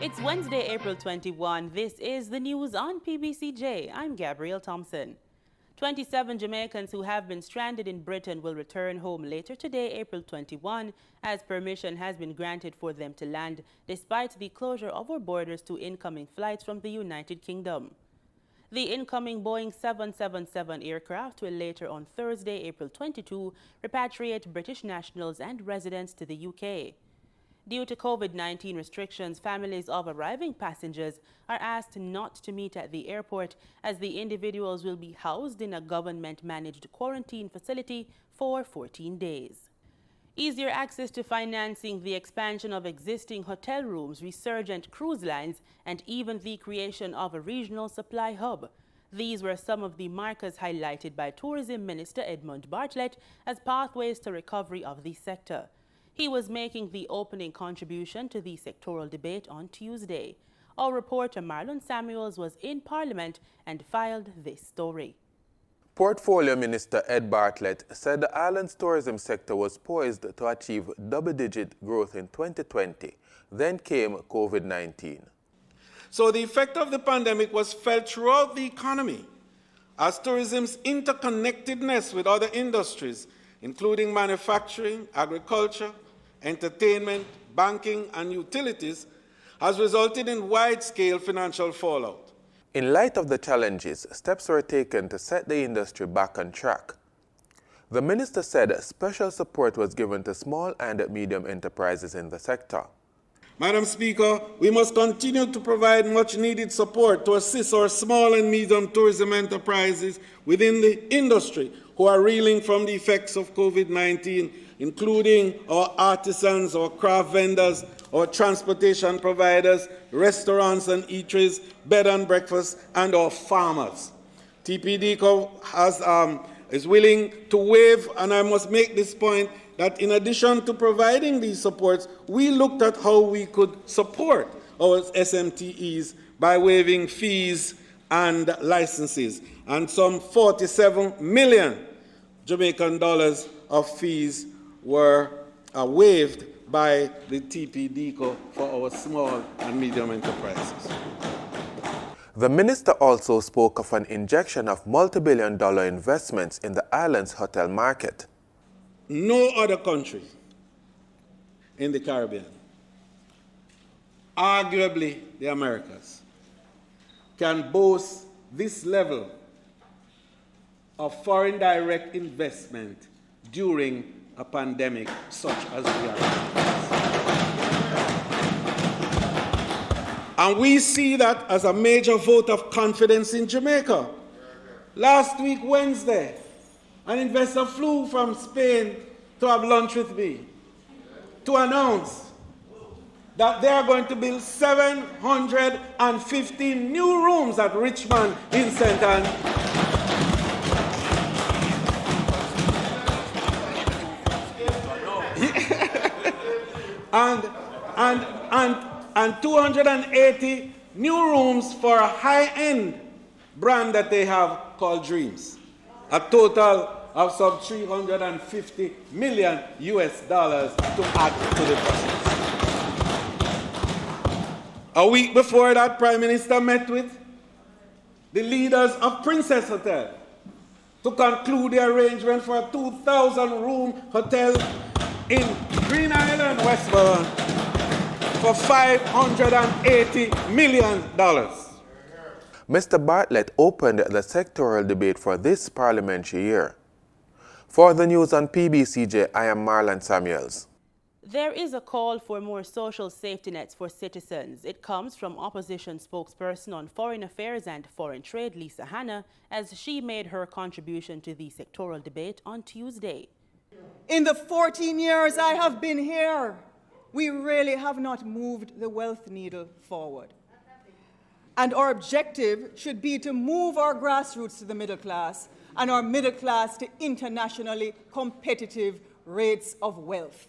It's Wednesday, April 21. This is the news on PBCJ. I'm Gabrielle Thompson. 27 Jamaicans who have been stranded in Britain will return home later today, April 21, as permission has been granted for them to land despite the closure of our borders to incoming flights from the United Kingdom. The incoming Boeing 777 aircraft will later on Thursday, April 22, repatriate British nationals and residents to the UK. Due to COVID-19 restrictions, families of arriving passengers are asked not to meet at the airport as the individuals will be housed in a government-managed quarantine facility for 14 days. Easier access to financing, the expansion of existing hotel rooms, resurgent cruise lines, and even the creation of a regional supply hub. These were some of the markers highlighted by Tourism Minister Edmund Bartlett as pathways to recovery of the sector. He was making the opening contribution to the sectoral debate on Tuesday. Our reporter Marlon Samuels was in Parliament and filed this story. Portfolio Minister Ed Bartlett said the island's tourism sector was poised to achieve double-digit growth in 2020. Then came COVID-19. So the effect of the pandemic was felt throughout the economy as tourism's interconnectedness with other industries, including manufacturing, agriculture, entertainment, banking, and utilities, has resulted in wide-scale financial fallout. In light of the challenges, steps were taken to set the industry back on track. The minister said special support was given to small and medium enterprises in the sector. Madam Speaker, we must continue to provide much-needed support to assist our small and medium tourism enterprises within the industry who are reeling from the effects of COVID-19, including our artisans, our craft vendors, our transportation providers, restaurants and eateries, bed and breakfast, and our farmers. TPDCO is willing to waive, and I must make this point, that in addition to providing these supports, we looked at how we could support our SMTEs by waiving fees and licenses, and some 47 million Jamaican dollars of fees were waived by the TPDCO for our small and medium enterprises. The minister also spoke of an injection of multi-billion-dollar investments in the island's hotel market. No other country in the Caribbean, arguably the Americas, can boast this level of foreign direct investment during a pandemic such as we are in. And we see that as a major vote of confidence in Jamaica. Last week, Wednesday, an investor flew from Spain to have lunch with me to announce that they are going to build 750 new rooms at Richmond in St. Anne. and 280 new rooms for a high-end brand that they have called Dreams. A total of some $350 million to add to the process. A week before that, Prime Minister met with the leaders of Princess Hotel to conclude the arrangement for a 2,000-room hotel in Green Island, Westmoreland, for $580 million. Mr. Bartlett opened the sectoral debate for this parliamentary year. For the news on PBCJ, I am Marlon Samuels. There is a call for more social safety nets for citizens. It comes from opposition spokesperson on foreign affairs and foreign trade, Hanna, as she made her contribution to the sectoral debate on Tuesday. In the 14 years I have been here, we really have not moved the wealth needle forward. And our objective should be to move our grassroots to the middle class and our middle class to internationally competitive rates of wealth.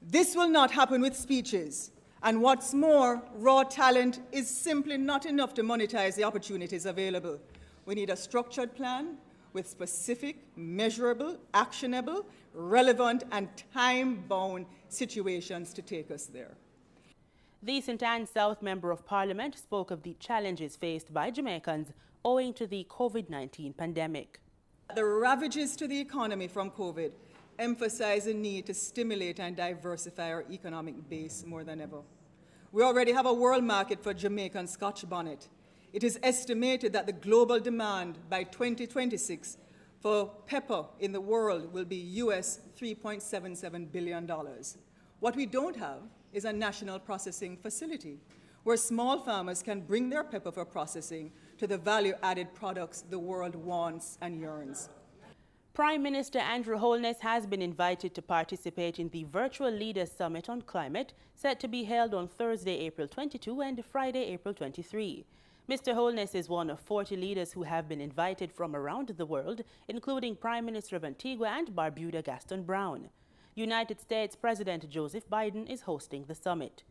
This will not happen with speeches. And what's more, raw talent is simply not enough to monetize the opportunities available. We need a structured plan with specific, measurable, actionable, relevant, and time-bound situations to take us there. The St. Anne South Member of Parliament spoke of the challenges faced by Jamaicans owing to the COVID-19 pandemic. The ravages to the economy from COVID emphasize the need to stimulate and diversify our economic base more than ever. We already have a world market for Jamaican Scotch bonnet. It is estimated that the global demand by 2026 for pepper in the world will be US $3.77 billion. What we don't have is a national processing facility where small farmers can bring their pepper for processing to the value-added products the world wants and yearns. Prime Minister Andrew Holness has been invited to participate in the Virtual Leaders Summit on Climate, set to be held on Thursday, April 22 and Friday, April 23. Mr. Holness is one of 40 leaders who have been invited from around the world, including Prime Minister of Antigua and Barbuda Gaston Brown. United States President Joseph Biden is hosting the summit.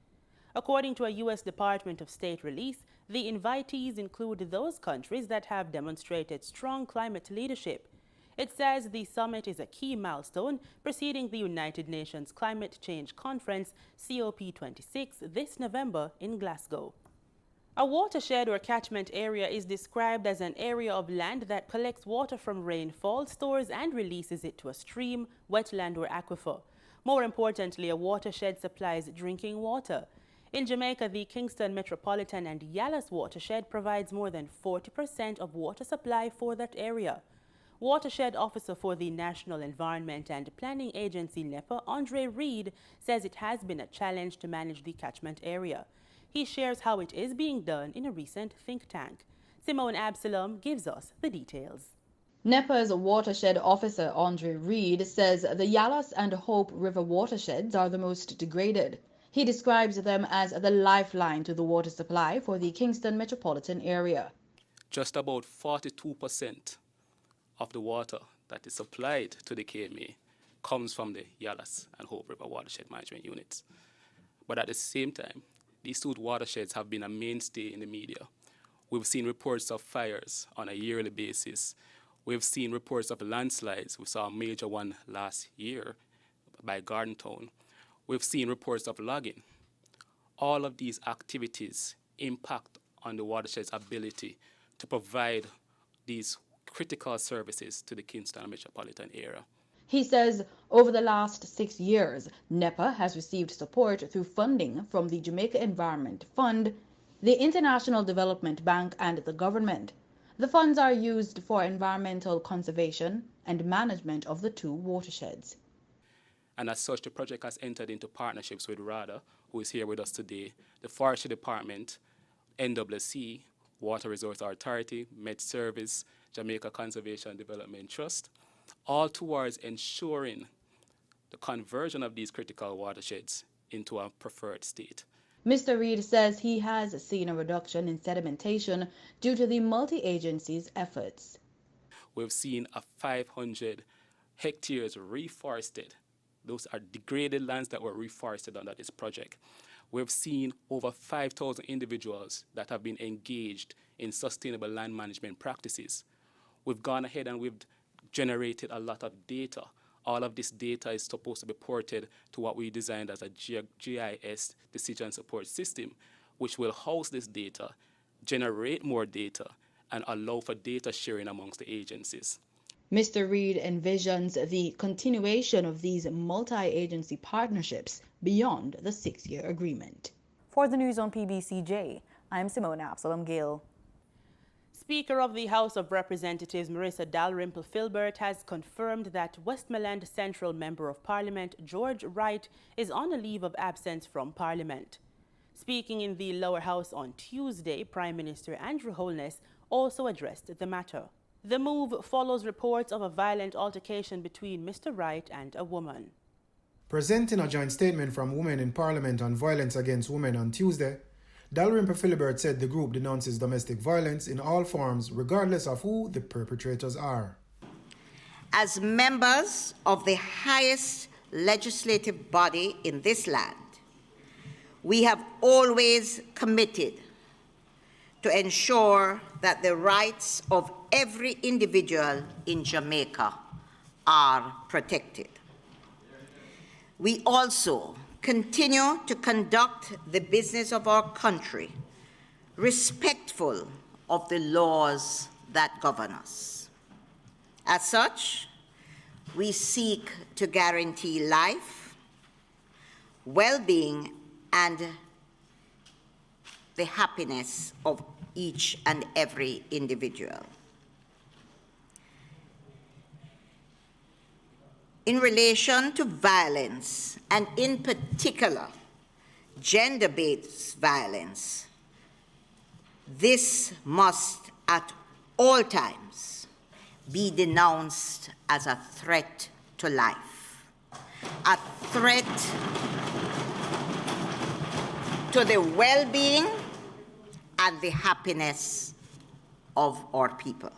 According to a U.S. Department of State release, the invitees include those countries that have demonstrated strong climate leadership. It says the summit is a key milestone preceding the United Nations Climate Change Conference, COP26, this November in Glasgow. A watershed or catchment area is described as an area of land that collects water from rainfall, stores and releases it to a stream, wetland or aquifer. More importantly, a watershed supplies drinking water. In Jamaica, the Kingston Metropolitan and Yallahs watershed provides more than 40% of water supply for that area. Watershed Officer for the National Environment and Planning Agency NEPA, Andre Reid, says it has been a challenge to manage the catchment area. He shares how it is being done in a recent think tank. Simone Absalom gives us the details. NEPA's watershed officer, Andre Reid, says the Yallahs and Hope River watersheds are the most degraded. He describes them as the lifeline to the water supply for the Kingston metropolitan area. Just about 42% of the water that is supplied to the KMA comes from the Yallahs and Hope River Watershed Management units. But at the same time, these two watersheds have been a mainstay in the media. We've seen reports of fires on a yearly basis. We've seen reports of landslides. We saw a major one last year by Gardentown. We've seen reports of logging. All of these activities impact on the watershed's ability to provide these critical services to the Kingston metropolitan area. He says over the last 6 years, NEPA has received support through funding from the Jamaica Environment Fund, the International Development Bank, and the government. The funds are used for environmental conservation and management of the two watersheds. And as such, the project has entered into partnerships with RADA, who is here with us today, the Forestry Department, NWC, Water Resource Authority, Met Service, Jamaica Conservation Development Trust, all towards ensuring the conversion of these critical watersheds into a preferred state. Mr. Reid says he has seen a reduction in sedimentation due to the multi-agency's efforts. We've seen a 500 hectares reforested. Those are degraded lands that were reforested under this project. We've seen over 5,000 individuals that have been engaged in sustainable land management practices. We've gone ahead and we've generated a lot of data. All of this data is supposed to be ported to what we designed as a GIS decision support system, which will house this data, generate more data, and allow for data sharing amongst the agencies. Mr. Reid envisions the continuation of these multi-agency partnerships beyond the 6-year agreement. For the news on PBCJ, I'm Simone Absalom Gill. Speaker of the House of Representatives Marissa Dalrymple Filbert has confirmed that Westmoreland Central Member of Parliament George Wright is on a leave of absence from Parliament. Speaking in the lower house on Tuesday, Prime Minister Andrew Holness also addressed the matter. The move follows reports of a violent altercation between Mr. Wright and a woman. Presenting a joint statement from women in Parliament on violence against women on Tuesday, Dalrymple Filibert said the group denounces domestic violence in all forms, regardless of who the perpetrators are. As members of the highest legislative body in this land, we have always committed to ensure that the rights of every individual in Jamaica are protected. We also continue to conduct the business of our country, respectful of the laws that govern us. As such, we seek to guarantee life, well-being, and the happiness of each and every individual. In relation to violence, and in particular, gender-based violence, this must at all times be denounced as a threat to life, a threat to the well-being and the happiness of our people.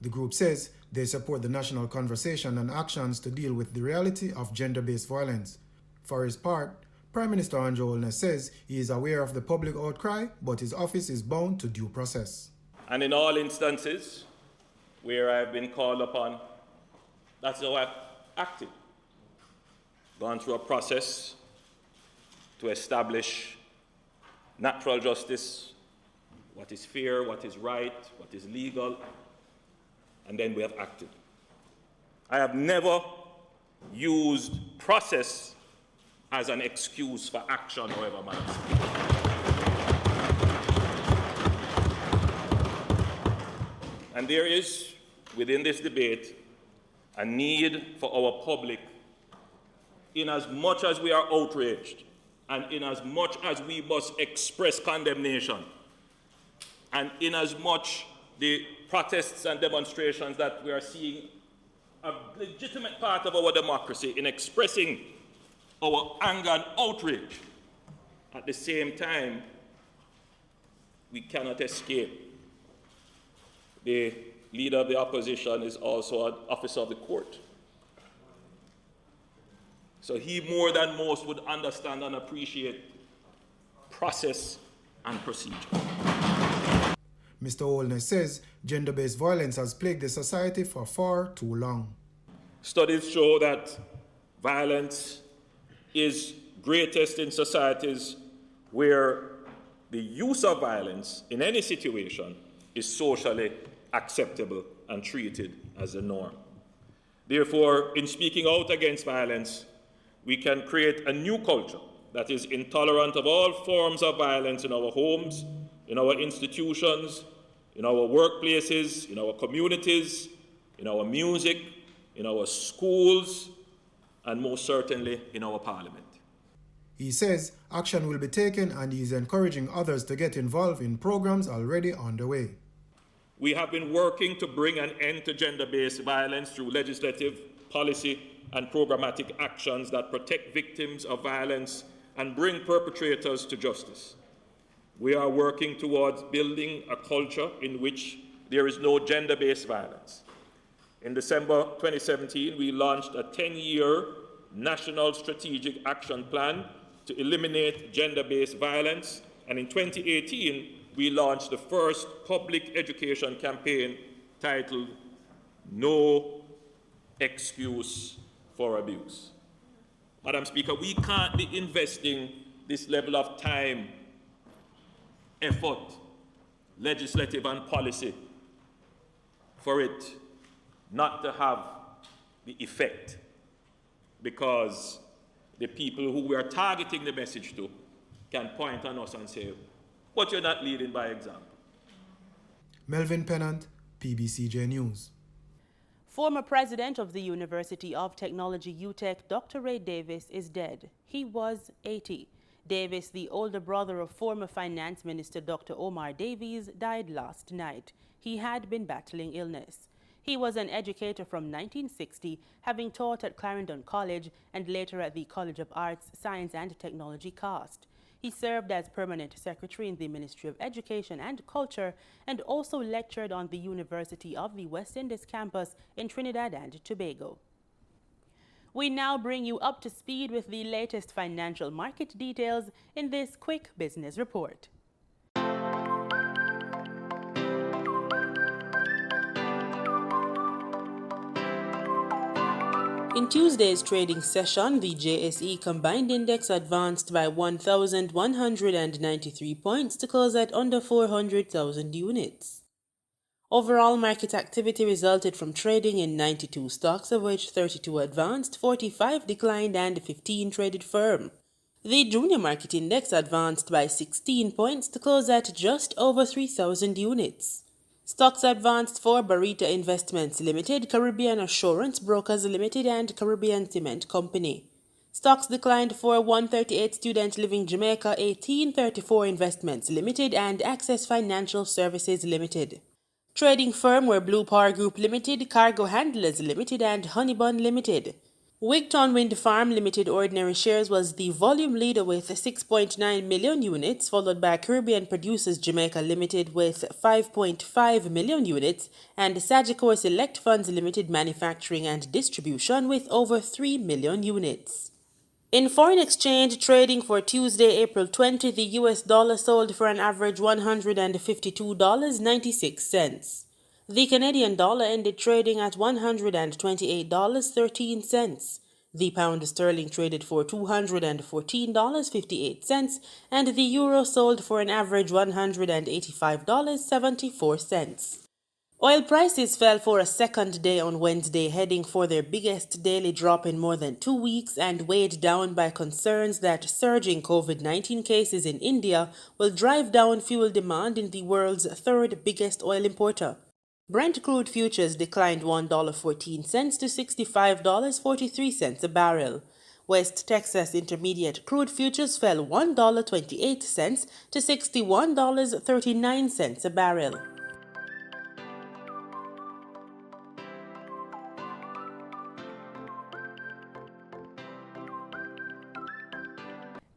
The group says they support the national conversation and actions to deal with the reality of gender-based violence. For his part, Prime Minister Holness says he is aware of the public outcry, but his office is bound to due process. And in all instances where I've been called upon, that's how I've acted. Gone through a process to establish natural justice, what is fair, what is right, what is legal, and then we have acted. I have never used process as an excuse for action, however matters. And there is, within this debate, a need for our public, in as much as we are outraged, and in as much as we must express condemnation, and in as much the protests and demonstrations that we are seeing a legitimate part of our democracy in expressing our anger and outrage, at the same time, we cannot escape. The leader of the opposition is also an officer of the court. So he, more than most, would understand and appreciate process and procedure. Mr. Holness says gender-based violence has plagued the society for far too long. Studies show that violence is greatest in societies where the use of violence in any situation is socially acceptable and treated as a norm. Therefore, in speaking out against violence, we can create a new culture that is intolerant of all forms of violence in our homes, in our institutions, in our workplaces, in our communities, in our music, in our schools, and most certainly in our parliament. He says action will be taken and he is encouraging others to get involved in programs already underway. We have been working to bring an end to gender-based violence through legislative, policy, and programmatic actions that protect victims of violence and bring perpetrators to justice. We are working towards building a culture in which there is no gender-based violence. In December 2017, we launched a 10-year National Strategic Action Plan to eliminate gender-based violence, and in 2018, we launched the first public education campaign titled No Excuse for Abuse. Madam Speaker, we can't be investing this level of time, effort, legislative and policy for it not to have the effect, because the people who we are targeting the message to can point on us and say, but you're not leading by example. Melvin Pennant, PBCJ News. Former president of the University of Technology UTECH, Dr. Ray Davis, is dead. He was 80. Davis, the older brother of former Finance Minister Dr. Omar Davies, died last night. He had been battling illness. He was an educator from 1960, having taught at Clarendon College and later at the College of Arts, Science and Technology CAST. He served as permanent secretary in the Ministry of Education and Culture and also lectured on the University of the West Indies campus in Trinidad and Tobago. We now bring you up to speed with the latest financial market details in this quick business report. In Tuesday's trading session, the JSE Combined Index advanced by 1,193 points to close at under 400,000 units. Overall market activity resulted from trading in 92 stocks, of which 32 advanced, 45 declined, and 15 traded firm. The Junior Market Index advanced by 16 points to close at just over 3,000 units. Stocks advanced for Barita Investments Limited, Caribbean Assurance Brokers Limited, and Caribbean Cement Company. Stocks declined for 138 Student Living Jamaica, 1834 Investments Limited, and Access Financial Services Limited. Trading firm were Blue Power Group Limited, Cargo Handlers Limited, and Honeybun Limited. Wigton Wind Farm Limited ordinary shares was the volume leader with 6.9 million units, followed by Caribbean Producers Jamaica Limited with 5.5 million units, and Sagicor Select Funds Limited Manufacturing and Distribution with over 3 million units. In foreign exchange trading for Tuesday, April 20, the US dollar sold for an average $152.96. The Canadian dollar ended trading at $128.13. The pound sterling traded for $214.58, and the euro sold for an average $185.74. Oil prices fell for a second day on Wednesday, heading for their biggest daily drop in more than 2 weeks and weighed down by concerns that surging COVID-19 cases in India will drive down fuel demand in the world's third biggest oil importer. Brent crude futures declined $1.14 to $65.43 a barrel. West Texas Intermediate crude futures fell $1.28 to $61.39 a barrel.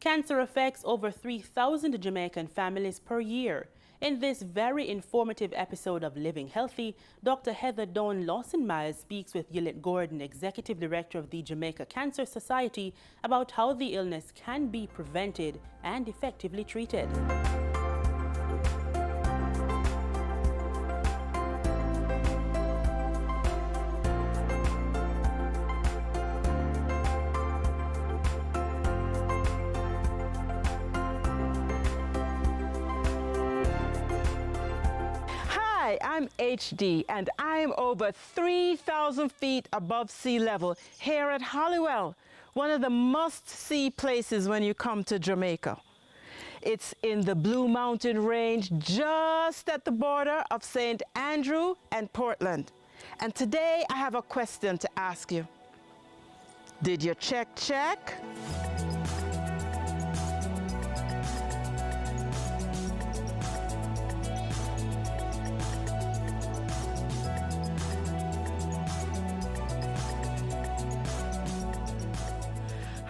Cancer affects over 3,000 Jamaican families per year. In this very informative episode of Living Healthy, Dr. Heather Dawn Lawson-Miles speaks with Yallahs Gordon, Executive Director of the Jamaica Cancer Society, about how the illness can be prevented and effectively treated. I'm HD and I'm over 3,000 feet above sea level here at Halliwell, one of the must-see places when you come to Jamaica. It's in the Blue Mountain Range just at the border of St. Andrew and Portland. And today I have a question to ask you. Did you check?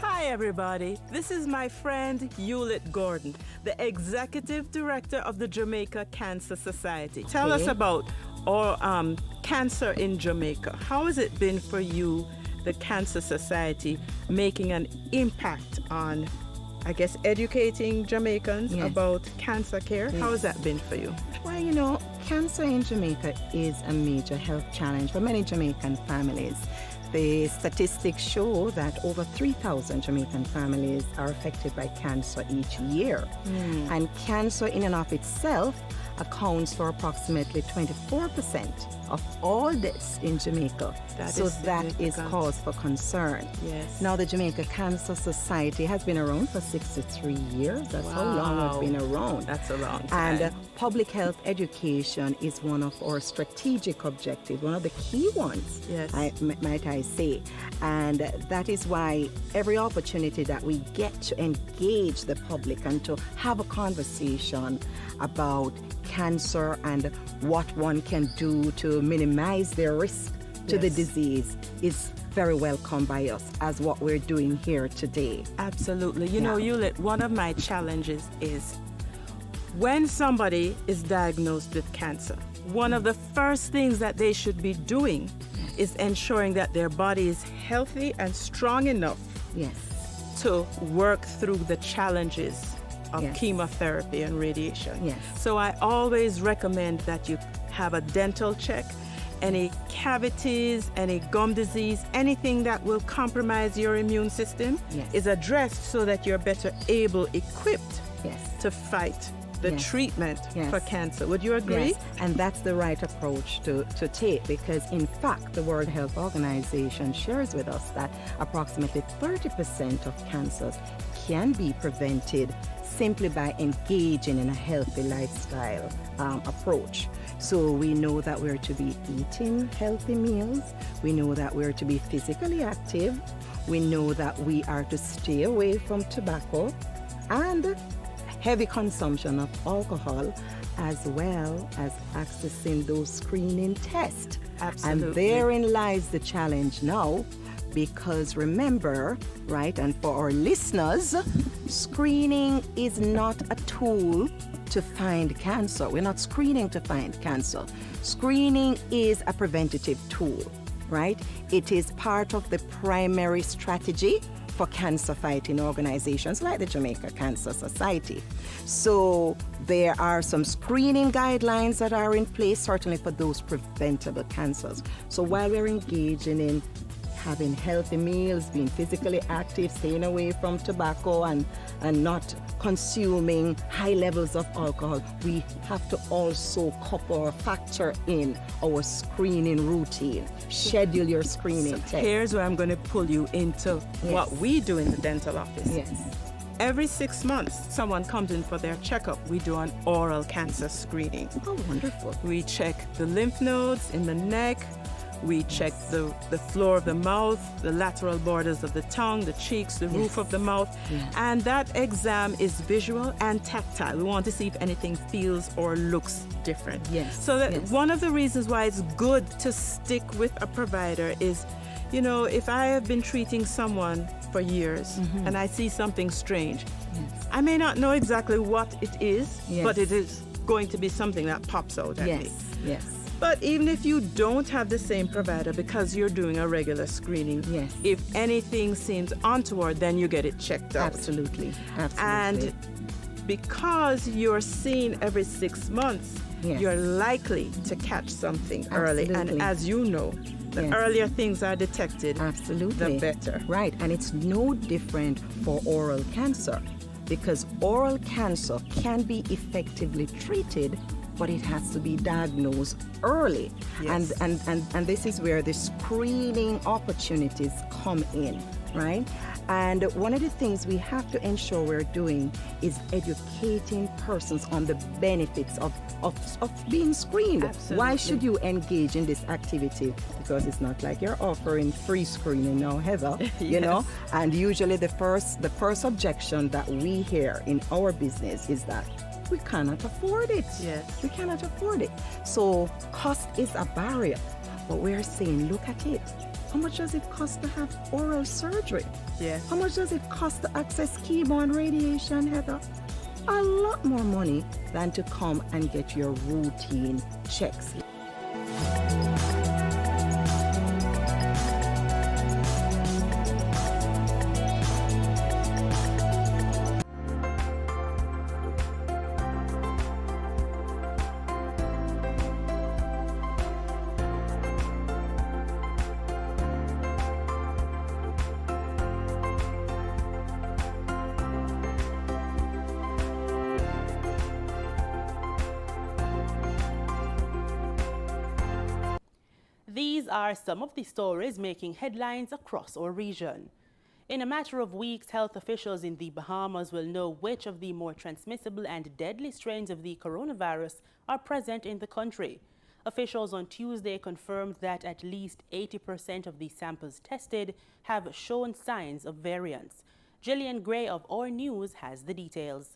Hi everybody, this is my friend Yallahs Gordon, the Executive Director of the Jamaica Cancer Society. Tell us about cancer in Jamaica. How has it been for you, the Cancer Society, making an impact on, I guess, educating Jamaicans about cancer care? How has that been for you? Well, you know, cancer in Jamaica is a major health challenge for many Jamaican families. The statistics show that over 3,000 Jamaican families are affected by cancer each year. And cancer in and of itself accounts for approximately 24% of all deaths in Jamaica. That is cause for concern. Yes. Now, the Jamaica Cancer Society has been around for 63 years. That's how long we've been around. That's a long time. And public health education is one of our strategic objectives, one of the key ones, might I say. And that is why every opportunity that we get to engage the public and to have a conversation about cancer and what one can do to minimize their risk to the disease is very welcome by us, as what we're doing here today. Absolutely. You know, Yallahs, one of my challenges is when somebody is diagnosed with cancer, one of the first things that they should be doing is ensuring that their body is healthy and strong enough to work through the challenges of chemotherapy and radiation. So I always recommend that you have a dental check any cavities, any gum disease, anything that will compromise your immune system is addressed so that you're better equipped to fight the treatment for cancer. Would you agree? Yes, and that's the right approach to take, because in fact the World Health Organization shares with us that approximately 30% of cancers can be prevented simply by engaging in a healthy lifestyle approach. So we know that we're to be eating healthy meals, we know that we're to be physically active, we know that we are to stay away from tobacco and heavy consumption of alcohol, as well as accessing those screening tests. Absolutely. And therein lies the challenge now, because remember, right, and for our listeners, screening is not a tool to find cancer. We're not screening to find cancer. Screening is a preventative tool, right? It is part of the primary strategy for cancer fighting organizations like the Jamaica Cancer Society. So there are some screening guidelines that are in place, certainly for those preventable cancers. So while we're engaging in having healthy meals, being physically active, staying away from tobacco and not consuming high levels of alcohol, we have to also couple or factor in our screening routine. Schedule your screening test. Here's where I'm going to pull you into what we do in the dental office. Yes. Every 6 months, someone comes in for their checkup. We do an oral cancer screening. Oh, wonderful. We check the lymph nodes in the neck. We check the floor of the mouth, the lateral borders of the tongue, the cheeks, the roof of the mouth. And that exam is visual and tactile. We want to see if anything feels or looks different. So that one of the reasons why it's good to stick with a provider is, you know, if I have been treating someone for years and I see something strange, I may not know exactly what it is, but it is going to be something that pops out at me. But even if you don't have the same provider, because you're doing a regular screening, if anything seems untoward, then you get it checked out. Absolutely. And because you're seen every 6 months, you're likely to catch something early. And as you know, the earlier things are detected, the better. Right, and it's no different for oral cancer, because oral cancer can be effectively treated, but it has to be diagnosed early. And this is where the screening opportunities come in, right? And one of the things we have to ensure we're doing is educating persons on the benefits of being screened. Why should you engage in this activity? Because it's not like you're offering free screening now, Heather, you know? And usually the first objection that we hear in our business is that we cannot afford it. We cannot afford it. So cost is a barrier. But we're saying, look at it. How much does it cost to have oral surgery? How much does it cost to access chemo and radiation, Heather? A lot more money than to come and get your routine checks. These are some of the stories making headlines across our region. In a matter of weeks, health officials in the Bahamas will know which of the more transmissible and deadly strains of the coronavirus are present in the country. Officials on Tuesday confirmed that at least 80% of the samples tested have shown signs of variants. Gillian Gray of Our News has the details.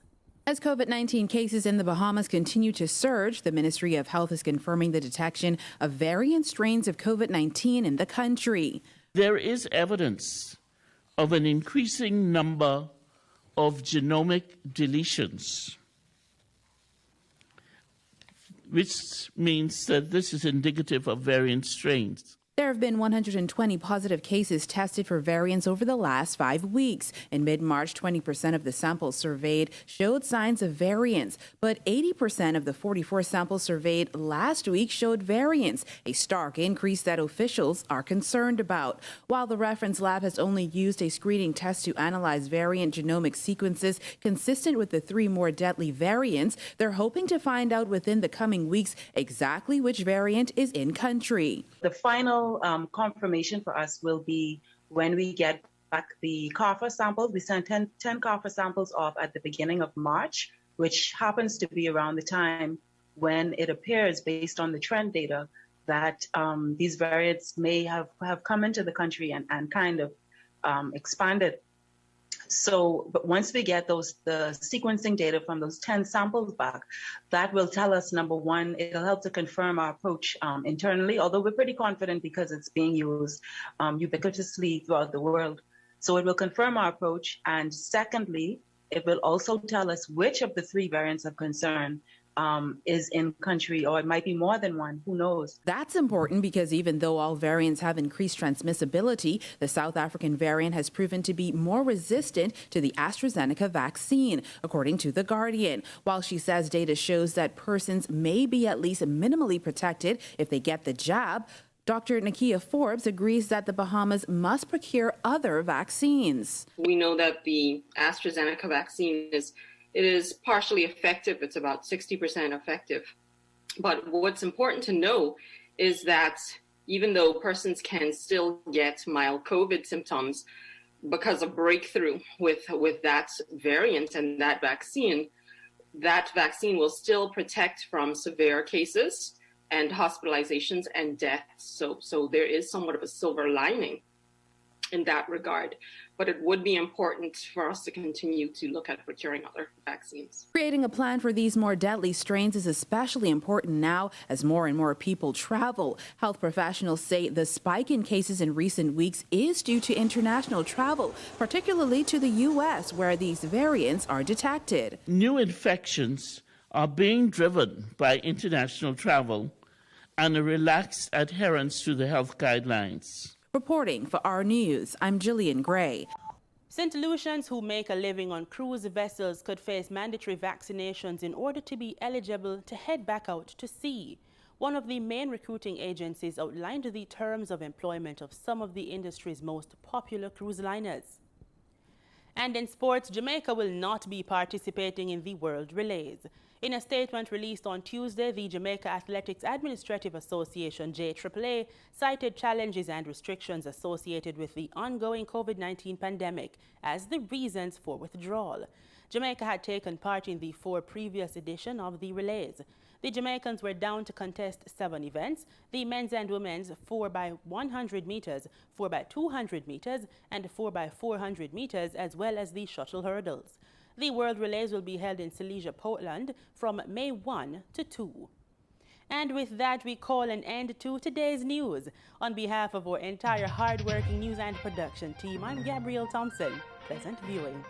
As COVID-19 cases in the Bahamas continue to surge, the Ministry of Health is confirming the detection of variant strains of COVID-19 in the country. There is evidence of an increasing number of genomic deletions, which means that this is indicative of variant strains. There have been 120 positive cases tested for variants over the last 5 weeks. In mid-March, 20% of the samples surveyed showed signs of variants, but 80% of the 44 samples surveyed last week showed variants, a stark increase that officials are concerned about. While the reference lab has only used a screening test to analyze variant genomic sequences consistent with the 3 more deadly variants, they're hoping to find out within the coming weeks exactly which variant is in country. The final confirmation for us will be when we get back the CARFA samples. We sent 10 CARFA samples off at the beginning of March, which happens to be around the time when it appears, based on the trend data, that these variants may have come into the country and kind of expanded. So, but once we get the sequencing data from those 10 samples back, that will tell us, number one, it'll help to confirm our approach internally, although we're pretty confident because it's being used ubiquitously throughout the world. So it will confirm our approach. And secondly, it will also tell us which of the 3 variants of concern is in country, or it might be more than one, who knows. That's important because even though all variants have increased transmissibility, the South African variant has proven to be more resistant to the AstraZeneca vaccine, according to The Guardian. While she says data shows that persons may be at least minimally protected if they get the jab, Dr. Nakia Forbes agrees that the Bahamas must procure other vaccines. We know that the AstraZeneca vaccine is partially effective. It's about 60% effective. But what's important to know is that even though persons can still get mild COVID symptoms because of breakthrough with that variant and that vaccine will still protect from severe cases and hospitalizations and deaths. So there is somewhat of a silver lining in that regard. But it would be important for us to continue to look at procuring other vaccines. Creating a plan for these more deadly strains is especially important now as more and more people travel. Health professionals say the spike in cases in recent weeks is due to international travel, particularly to the U.S., where these variants are detected. New infections are being driven by international travel and a relaxed adherence to the health guidelines. Reporting for our news, I'm Jillian Gray. St. Lucians who make a living on cruise vessels could face mandatory vaccinations in order to be eligible to head back out to sea. One of the main recruiting agencies outlined the terms of employment of some of the industry's most popular cruise liners. And in sports, Jamaica will not be participating in the World Relays. In a statement released on Tuesday, the Jamaica Athletics Administrative Association, JAAA, cited challenges and restrictions associated with the ongoing COVID-19 pandemic as the reasons for withdrawal. Jamaica had taken part in the 4 previous editions of the relays. The Jamaicans were down to contest 7 events: the men's and women's 4x100 meters, 4x200 meters, and 4x400 meters, as well as the shuttle hurdles. The World Relays will be held in Silesia, Portland from May 1 to 2. And with that, we call an end to today's news. On behalf of our entire hard-working news and production team, I'm Gabrielle Thompson. Pleasant viewing.